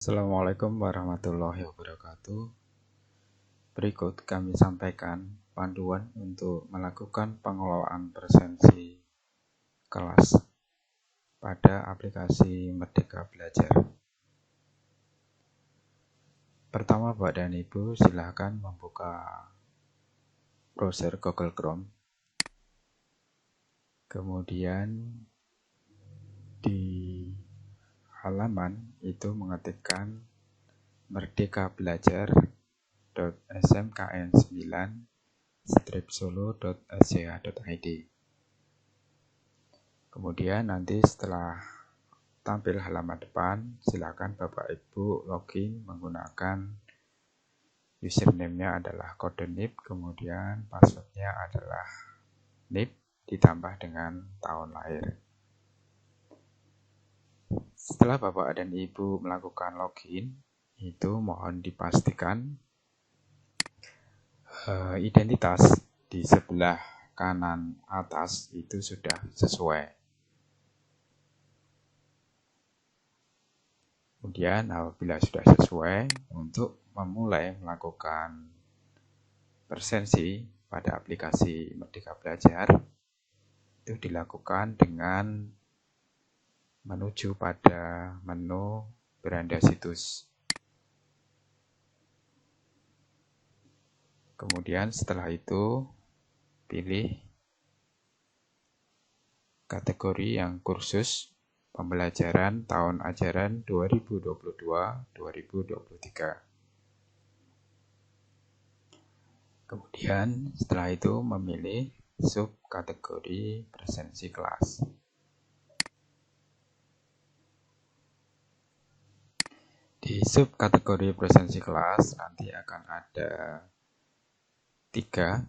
Assalamualaikum warahmatullahi wabarakatuh. Berikut kami sampaikan panduan untuk melakukan pengelolaan presensi kelas pada aplikasi Merdeka Belajar. Pertama, Bapak dan Ibu silakan membuka browser Google Chrome. Kemudian di halaman itu mengetikkan merdekabelajar.smkn9-solo.sch.id. Kemudian nanti setelah tampil halaman depan, silakan Bapak Ibu login menggunakan username-nya adalah kode NIP, kemudian password-nya adalah NIP ditambah dengan tahun lahir. Setelah Bapak dan Ibu melakukan login, itu mohon dipastikan identitas di sebelah kanan atas itu sudah sesuai. Kemudian apabila sudah sesuai, untuk memulai melakukan presensi pada aplikasi Merdeka Belajar, itu dilakukan dengan menuju pada menu beranda situs. Kemudian setelah itu pilih kategori yang kursus pembelajaran tahun ajaran 2022-2023. Kemudian setelah itu memilih subkategori presensi kelas. Di subkategori presensi kelas nanti akan ada tiga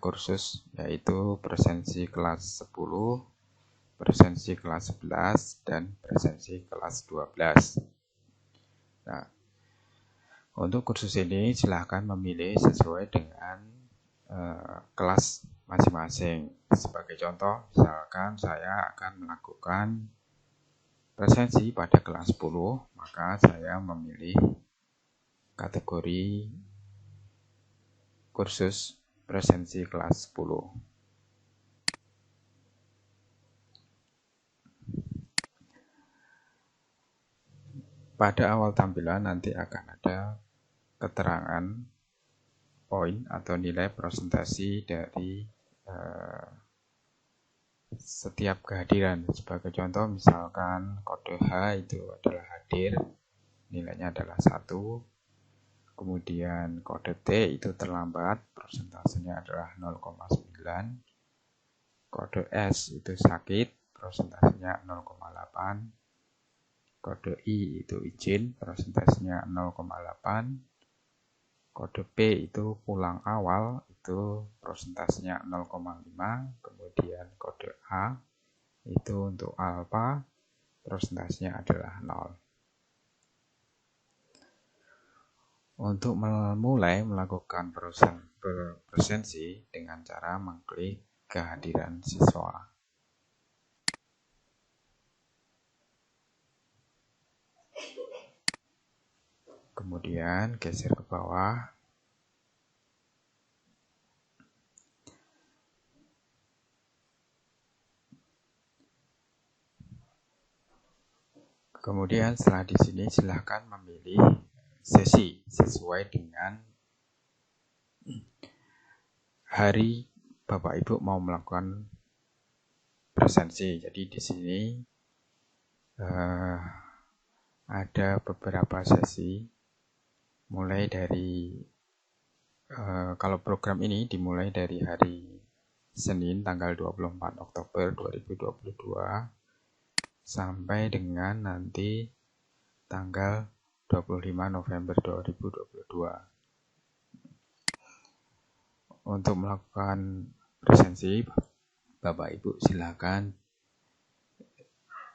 kursus, yaitu presensi kelas 10, presensi kelas 11, dan presensi kelas 12. Nah, untuk kursus ini silahkan memilih sesuai dengan kelas masing-masing. Sebagai contoh, misalkan saya akan melakukan presensi pada kelas 10, maka saya memilih kategori kursus presensi kelas 10. Pada awal tampilan nanti akan ada keterangan poin atau nilai presentasi dari setiap kehadiran. Sebagai contoh, misalkan kode H itu adalah hadir, nilainya adalah 1. Kemudian kode T itu terlambat, persentasenya adalah 0,9. Kode S itu sakit, persentasenya 0,8. Kode I itu izin, persentasenya 0,8. Kode P itu pulang awal, itu persentasenya 0,5. Kemudian kode A itu untuk alfa, persentasenya adalah 0. Untuk memulai melakukan presensi dengan cara mengklik kehadiran siswa. Kemudian geser ke bawah. Kemudian setelah di sini silahkan memilih sesi sesuai dengan hari Bapak Ibu mau melakukan presensi. Jadi di sini ada beberapa sesi, mulai dari kalau program ini dimulai dari hari Senin tanggal 24 Oktober 2022 sampai dengan nanti tanggal 25 November 2022. Untuk melakukan presensi, Bapak Ibu silakan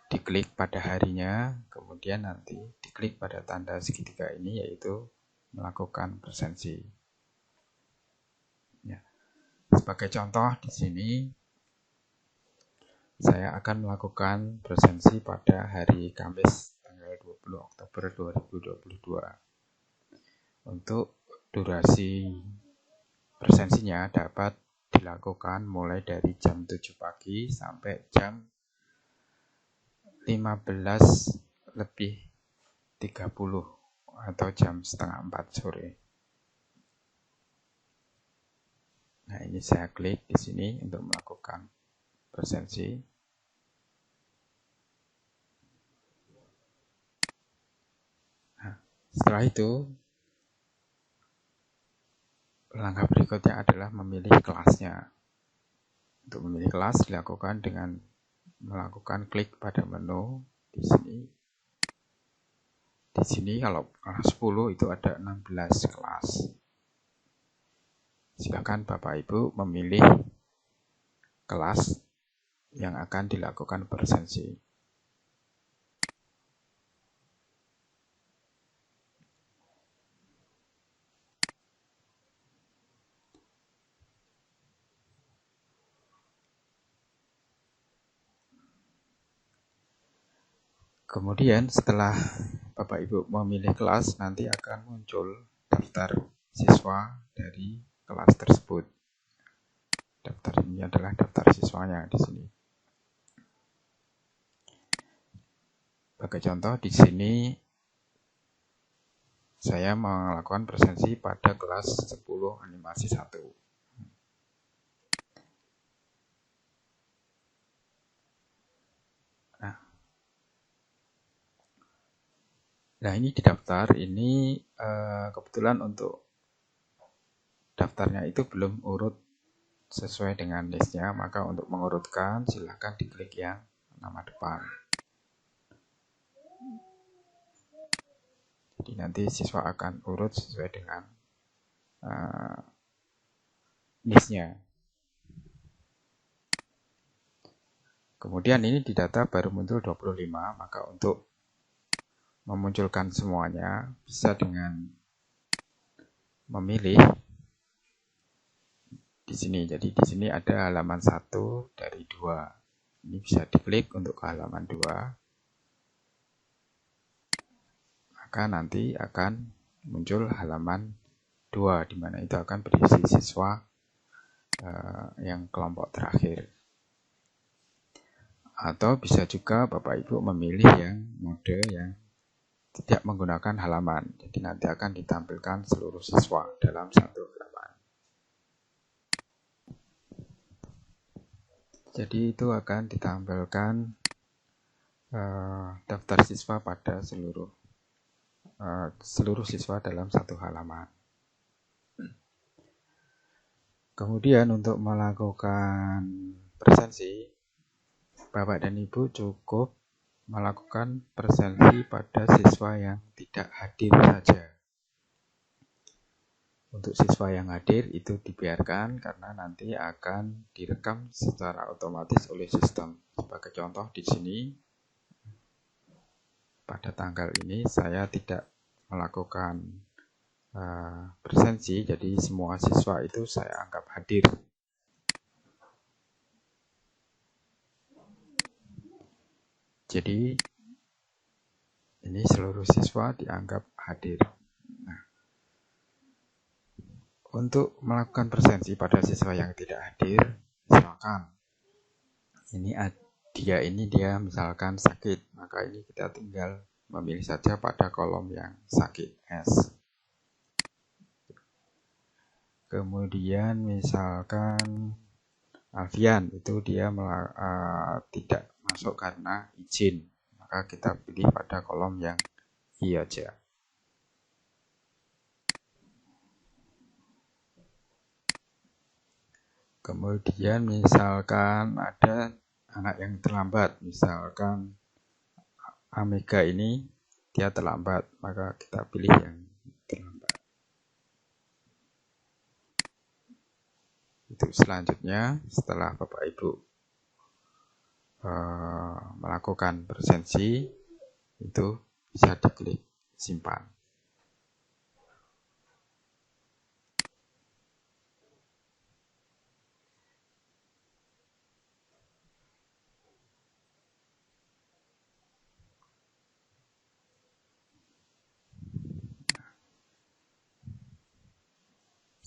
diklik pada harinya, kemudian nanti diklik pada tanda segitiga ini, yaitu melakukan presensi. Ya. Sebagai contoh di sini, saya akan melakukan presensi pada hari Kamis tanggal tanggal 20 Oktober 2022. Untuk durasi presensinya dapat dilakukan mulai dari jam 7 pagi sampai jam 15:30 atau jam setengah 4 sore. Nah, ini saya klik di sini untuk melakukan presensi. Nah, setelah itu langkah berikutnya adalah memilih kelasnya. Untuk memilih kelas dilakukan dengan melakukan klik pada menu di sini. Di sini kalau kelas 10 itu ada 16 kelas. Silakan Bapak Ibu memilih kelas yang akan dilakukan presensi. Kemudian setelah Bapak Ibu memilih kelas, nanti akan muncul daftar siswa dari kelas tersebut. Daftar ini adalah daftar siswanya di sini. Sebagai contoh, di sini saya melakukan presensi pada kelas 10 animasi 1. Nah, ini di daftar ini kebetulan untuk daftarnya itu belum urut sesuai dengan listnya, maka untuk mengurutkan silakan diklik yang nama depan. Jadi nanti siswa akan urut sesuai dengan listnya. Kemudian ini di data baru muncul 25, maka untuk memunculkan semuanya bisa dengan memilih di sini. Jadi di sini ada halaman 1 dari 2. Ini bisa diklik untuk ke halaman 2. Maka nanti akan muncul halaman 2 di mana itu akan berisi siswa yang kelompok terakhir. Atau bisa juga Bapak Ibu memilih yang mode yang tidak menggunakan halaman. Jadi nanti akan ditampilkan seluruh siswa dalam satu halaman. Jadi itu akan ditampilkan daftar siswa pada seluruh siswa dalam satu halaman. Kemudian untuk melakukan presensi, Bapak dan Ibu cukup melakukan presensi pada siswa yang tidak hadir saja. Untuk siswa yang hadir itu dibiarkan karena nanti akan direkam secara otomatis oleh sistem. Sebagai contoh di sini, pada tanggal ini saya tidak melakukan presensi, jadi semua siswa itu saya anggap hadir. Jadi ini seluruh siswa dianggap hadir. Nah, untuk melakukan presensi pada siswa yang tidak hadir, silakan. Dia misalkan sakit, maka ini kita tinggal memilih saja pada kolom yang sakit S. Kemudian misalkan Alfian itu dia tidak masuk karena izin, maka kita pilih pada kolom yang I aja. Kemudian misalkan ada anak yang terlambat, misalkan Amega ini dia terlambat, maka kita pilih yang terlambat. Itu selanjutnya setelah Bapak Ibu melakukan presensi itu bisa diklik simpan.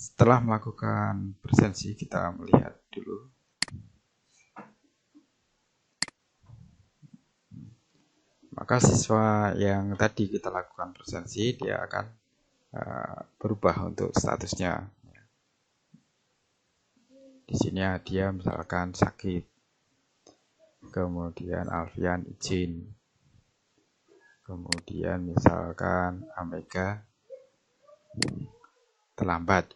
Setelah melakukan presensi, kita melihat dulu. Maka siswa yang tadi kita lakukan presensi, dia akan berubah untuk statusnya. Di sini dia misalkan sakit, kemudian Alfian izin, kemudian misalkan Amega terlambat.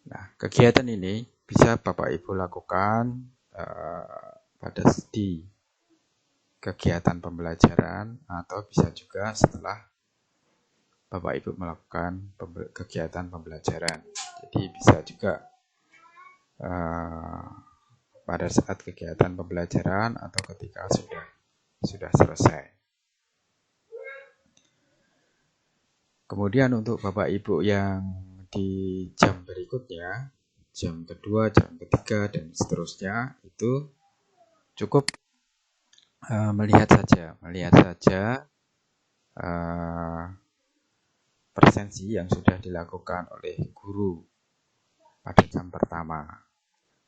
Nah, kegiatan ini bisa Bapak Ibu lakukan pada di kegiatan pembelajaran atau bisa juga setelah Bapak Ibu melakukan kegiatan pembelajaran. Jadi bisa juga pada saat kegiatan pembelajaran atau ketika sudah selesai. Kemudian untuk Bapak Ibu yang di jam berikutnya, jam kedua, jam ketiga, dan seterusnya, itu cukup melihat saja presensi yang sudah dilakukan oleh guru pada jam pertama.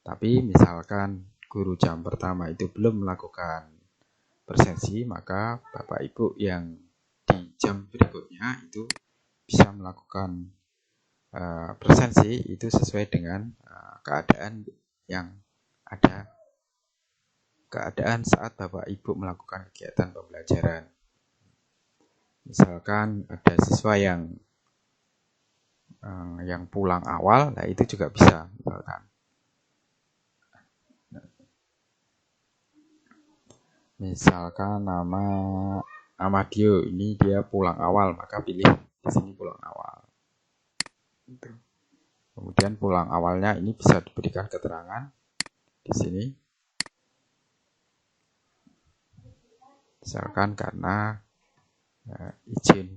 Tapi misalkan guru jam pertama itu belum melakukan presensi, maka Bapak Ibu yang di jam berikutnya itu bisa melakukan presensi itu sesuai dengan keadaan yang ada, keadaan saat Bapak Ibu melakukan kegiatan pembelajaran. Misalkan ada siswa yang pulang awal, nah itu juga bisa misalkan nama Amadio ini dia pulang awal, maka pilih di sini pulang awal. Kemudian pulang awalnya ini bisa diberikan keterangan di sini. Misalkan karena izin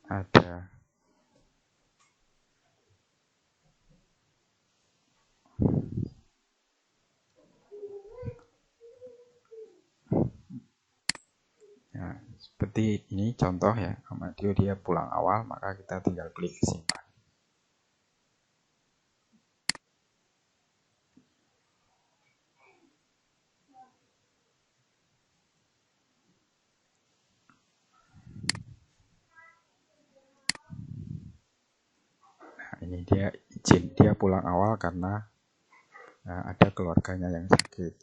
ada seperti ini contoh ya, Amadio dia pulang awal, maka kita tinggal klik simpan. Nah, ini dia izin, dia pulang awal karena ada keluarganya yang sakit.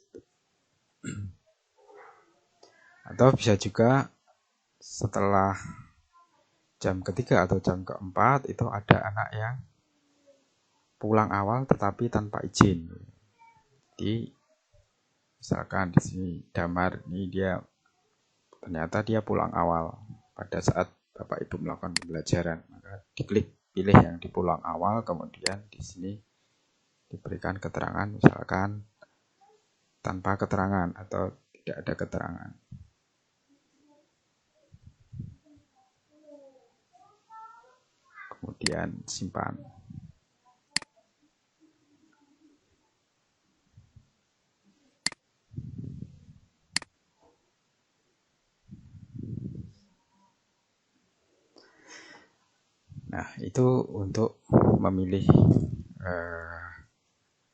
Atau bisa juga setelah jam ketiga atau jam keempat itu ada anak yang pulang awal tetapi tanpa izin. Jadi misalkan di sini Damar ini ternyata dia pulang awal pada saat Bapak Ibu melakukan pembelajaran, maka diklik pilih yang di pulang awal, kemudian di sini diberikan keterangan misalkan tanpa keterangan atau tidak ada keterangan. Kemudian simpan. Nah, itu untuk memilih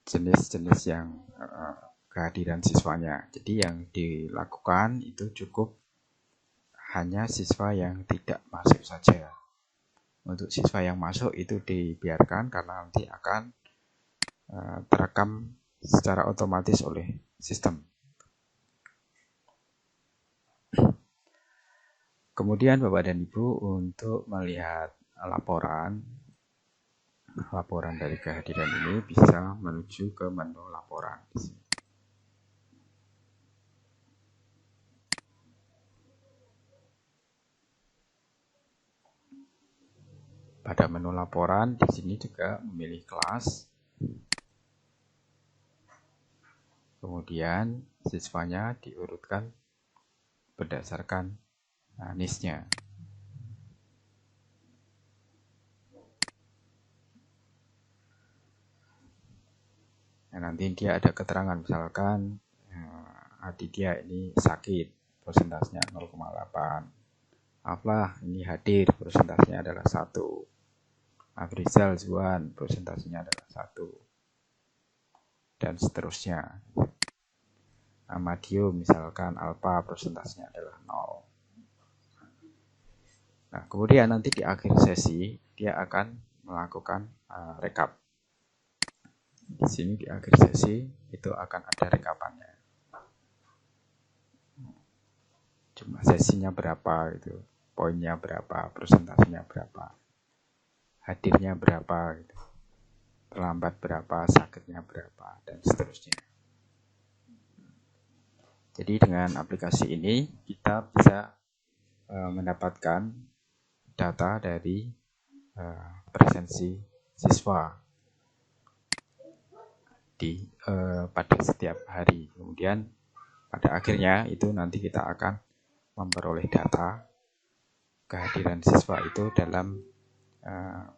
jenis-jenis yang kehadiran siswanya. Jadi yang dilakukan itu cukup hanya siswa yang tidak masuk saja. Untuk siswa yang masuk itu dibiarkan karena nanti akan terekam secara otomatis oleh sistem. Kemudian Bapak dan Ibu untuk melihat laporan dari kehadiran ini bisa menuju ke menu laporan. Pada menu laporan di sini juga memilih kelas. Kemudian siswanya diurutkan berdasarkan NIS-nya. Nah, nanti dia ada keterangan misalkan Aditya ini sakit, persentasenya 0,8. Aflah ini hadir, persentasenya adalah 1. Afrizal Zuan, persentasenya adalah 1. Dan seterusnya. Amadio misalkan alfa, persentasenya adalah 0. Nah, kemudian nanti di akhir sesi dia akan melakukan rekap. Di sini di akhir sesi itu akan ada rekapannya. Cuma sesinya berapa gitu, poinnya berapa, persentasenya berapa, hadirnya berapa gitu, terlambat berapa, sakitnya berapa, dan seterusnya. Jadi dengan aplikasi ini kita bisa mendapatkan data dari presensi siswa pada setiap hari. Kemudian pada akhirnya itu nanti kita akan memperoleh data kehadiran siswa itu dalam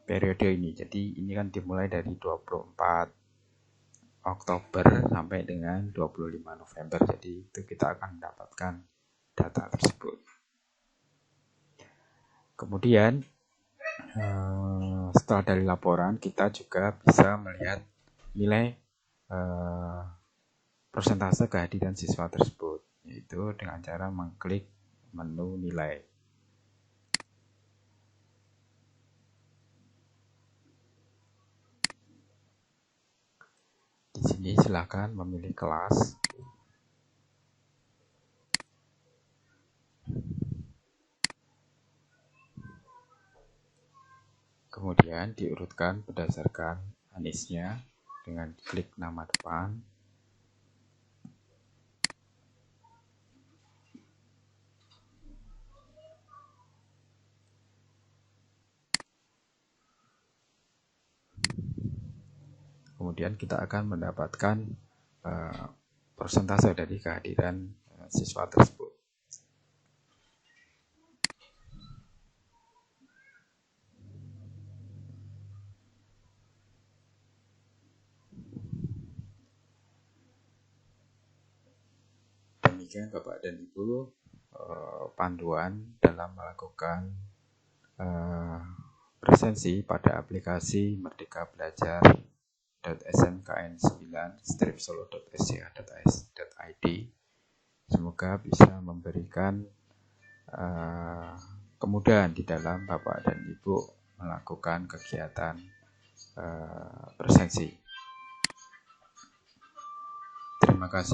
periode ini. Jadi ini kan dimulai dari 24 Oktober sampai dengan 25 November. Jadi itu kita akan mendapatkan data tersebut. Kemudian setelah dari laporan kita juga bisa melihat nilai persentase kehadiran siswa tersebut, yaitu dengan cara mengklik menu nilai. Di sini silakan memilih kelas. Kemudian diurutkan berdasarkan anisnya dengan klik nama depan. Kemudian kita akan mendapatkan persentase dari kehadiran siswa tersebut. Demikian Bapak dan Ibu panduan dalam melakukan presensi pada aplikasi Merdeka Belajar smkn9-solo.sch.id. Semoga bisa memberikan kemudahan di dalam Bapak dan Ibu melakukan kegiatan presensi. Terima kasih.